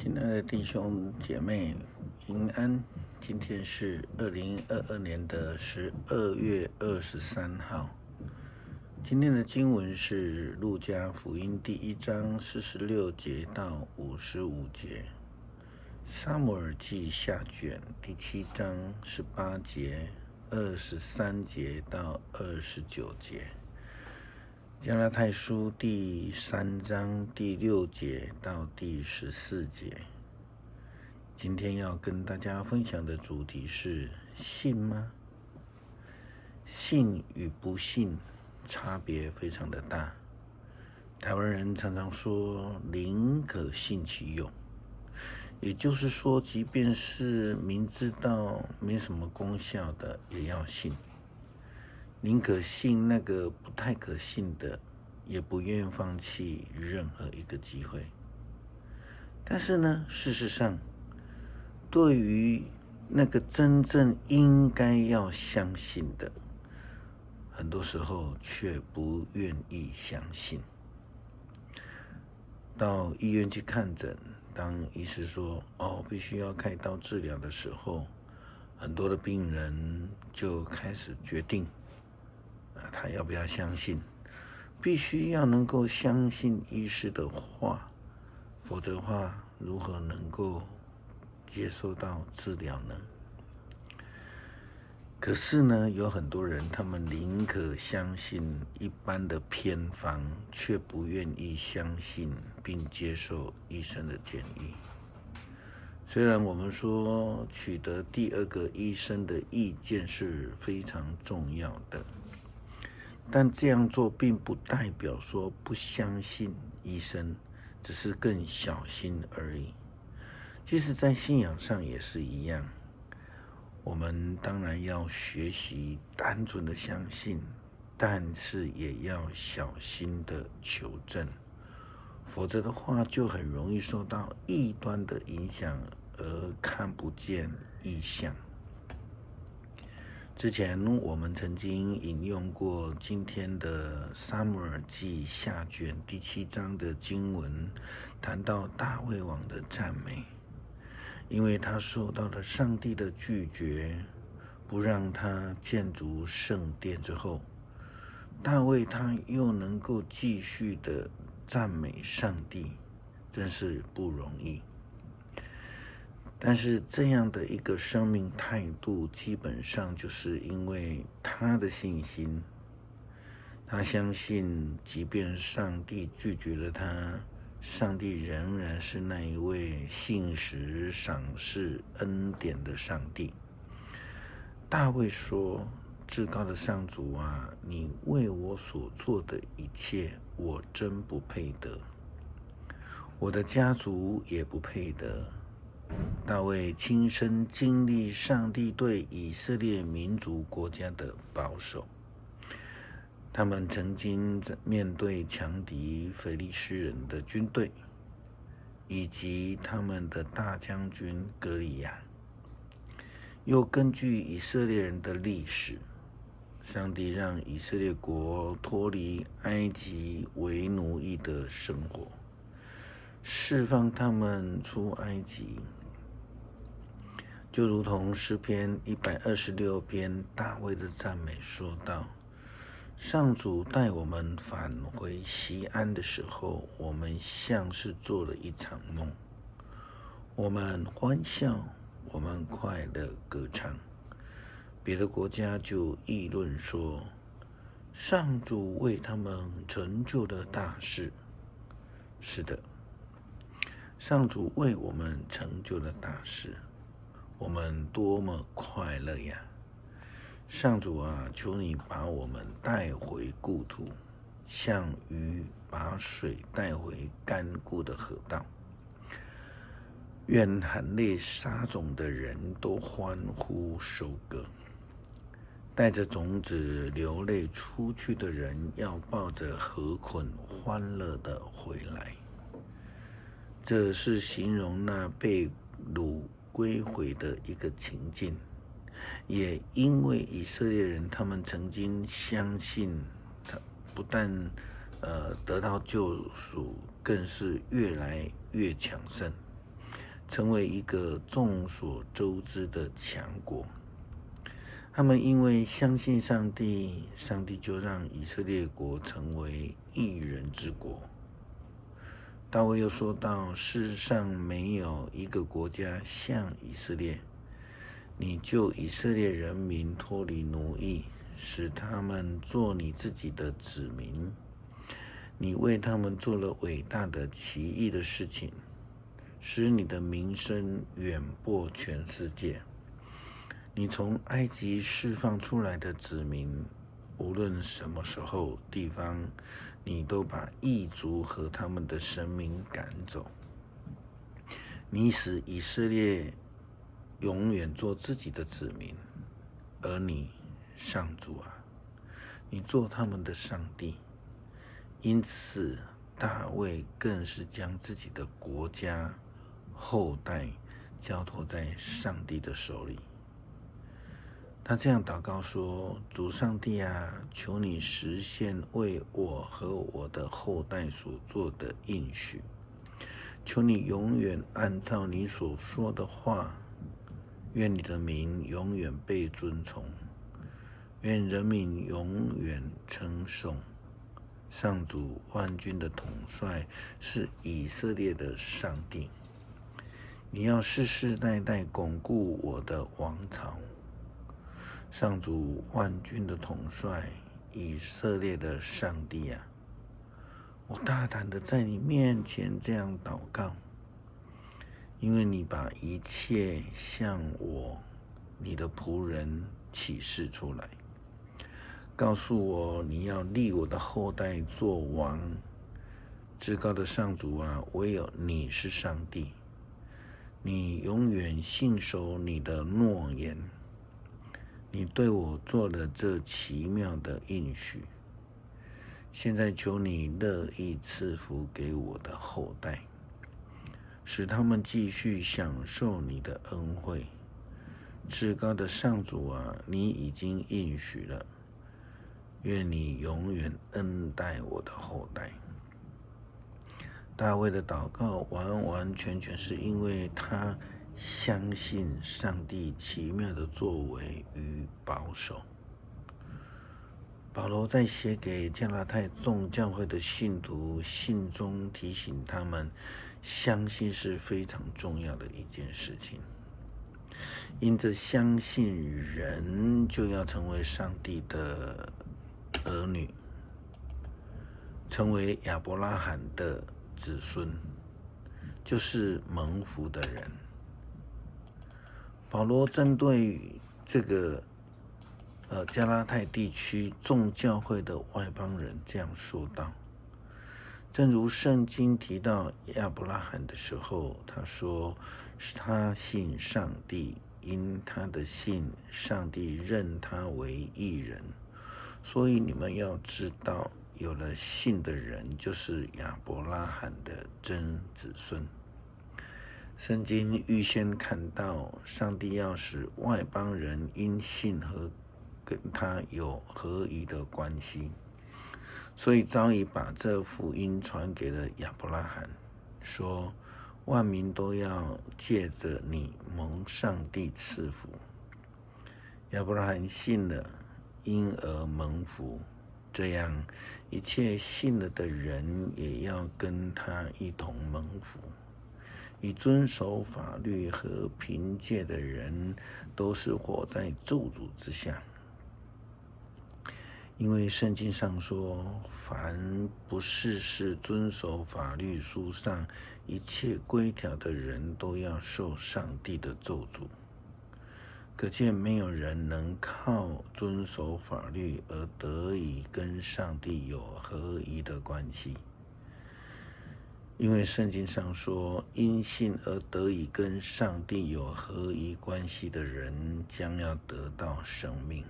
亲爱的弟兄姐妹，平安。今天是2022年的12月23号。今天的经文是路加福音第1章46节到55节，撒母耳记下卷第7章18节、23节到29节，加拉太书第3章第6节到第14节。今天要跟大家分享的主题是信吗？信与不信差别非常的大。台湾人常常说宁可信其有，也就是说，即便是明知道没什么功效的也要信，宁可信那个不太可信的，也不愿放弃任何一个机会。但是呢，事实上，对于那个真正应该要相信的，很多时候却不愿意相信。到医院去看诊，当医师说必须要开刀治疗的时候，很多的病人就开始决定他要不要相信，必须要能够相信医师的话，否则的话如何能够接受到治疗呢？可是呢，有很多人他们宁可相信一般的偏方，却不愿意相信并接受医生的建议。虽然我们说取得第二个医生的意见是非常重要的，但这样做并不代表说不相信医生，只是更小心而已。其实在信仰上也是一样，我们当然要学习单纯的相信，但是也要小心的求证，否则的话就很容易受到异端的影响而看不见异象。之前我们曾经引用过今天的撒母耳记下卷第7章的经文，谈到大卫王的赞美，因为他受到了上帝的拒绝，不让他建筑圣殿之后，大卫他又能够继续的赞美上帝，真是不容易。但是这样的一个生命态度，基本上就是因为他的信心，他相信即便上帝拒绝了他，上帝仍然是那一位信实赏赐恩典的上帝。大卫说，至高的上主啊，你为我所做的一切，我真不配得，我的家族也不配得。大卫亲身经历上帝对以色列民族国家的保守，他们曾经面对强敌非利士人的军队，以及他们的大将军歌利亚。又根据以色列人的历史，上帝让以色列国脱离埃及为奴役的生活，释放他们出埃及。就如同诗篇126篇大卫的赞美说道，上主带我们返回锡安的时候，我们像是做了一场梦，我们欢笑，我们快乐歌唱。别的国家就议论说，上主为他们成就了大事。是的，上主为我们成就了大事，我们多么快乐呀！上主啊，求你把我们带回故土，像鱼把水带回干枯的河道。愿含泪撒种的人都欢呼收割，带着种子流泪出去的人要抱着禾捆欢乐的回来。这是形容那被掳归回的一个情境，也因为以色列人他们曾经相信他不但得到救赎，更是越来越强盛。成为一个众所周知的强国。他们因为相信上帝，上帝就让以色列国成为一人之国。大卫又说到，世上没有一个国家像以色列，你救以色列人民脱离奴役，使他们做你自己的子民。你为他们做了伟大的奇异的事情，使你的名声远播全世界。你从埃及释放出来的子民，无论什么时候、地方，你都把异族和他们的神明赶走。你使以色列永远做自己的子民，而你，上主啊，你做他们的上帝。因此，大卫更是将自己的国家后代交托在上帝的手里。他这样祷告说：主上帝啊，求你实现为我和我的后代所做的应许，求你永远按照你所说的话，愿你的名永远被尊崇，愿人民永远称颂。上主万军的统帅是以色列的上帝，你要世世代代巩固我的王朝。上主万军的统帅，以色列的上帝啊，我大胆的在你面前这样祷告，因为你把一切向我，你的仆人启示出来，告诉我你要立我的后代做王。至高的上主啊，唯有你是上帝，你永远信守你的诺言。你对我做了这奇妙的应许，现在求你乐意赐福给我的后代，使他们继续享受你的恩惠。至高的上主啊，你已经应许了，愿你永远恩待我的后代。大卫的祷告完完全全是因为他相信上帝奇妙的作为与保守。保罗在写给加拉太众教会的信徒信中提醒他们，相信是非常重要的一件事情。因着相信，人就要成为上帝的儿女，成为亚伯拉罕的子孙，就是蒙福的人。保罗针对这个加拉太地区众教会的外邦人这样说道：正如圣经提到亚伯拉罕的时候，他说他信上帝，因他的信，上帝认他为义人。所以你们要知道，有了信的人就是亚伯拉罕的真子孙。圣经预先看到，上帝要使外邦人因信和跟他有合宜的关系，所以早已把这福音传给了亚伯拉罕，说万民都要借着你蒙上帝赐福。亚伯拉罕信了，因而蒙福，这样一切信了的人也要跟他一同蒙福。以遵守法律和凭借的人都是活在咒诅之下，因为圣经上说，凡不事事遵守法律书上一切规条的人都要受上帝的咒诅。可见没有人能靠遵守法律而得以跟上帝有合宜的关系。因为圣经上说，因信而得以跟上帝有合宜关系的人将要得到生命。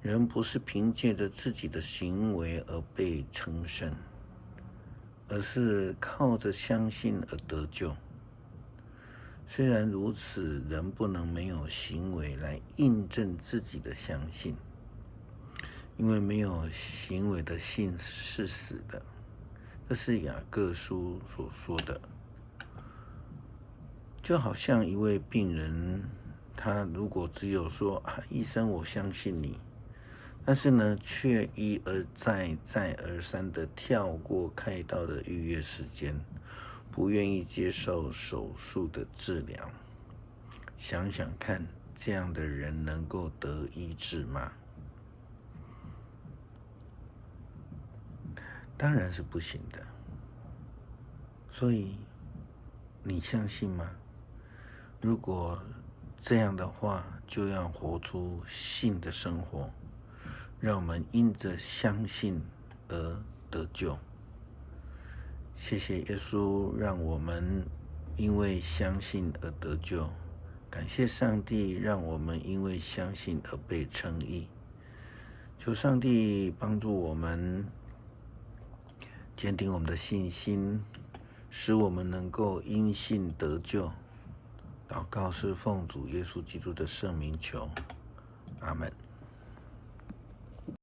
人不是凭借着自己的行为而被称圣，而是靠着相信而得救。虽然如此，人不能没有行为来印证自己的相信，因为没有行为的信是死的。这是雅各书所说的。就好像一位病人，他如果只有说医生我相信你，但是呢却一而再再而三的跳过开刀的预约时间，不愿意接受手术的治疗，想想看，这样的人能够得医治吗？当然是不行的。所以你相信吗？如果这样的话，就要活出信的生活，让我们因着相信而得救。谢谢耶稣，让我们因为相信而得救。感谢上帝，让我们因为相信而被称义。求上帝帮助我们坚定我们的信心，使我们能够因信得救。祷告是奉主耶稣基督的圣名求，阿们。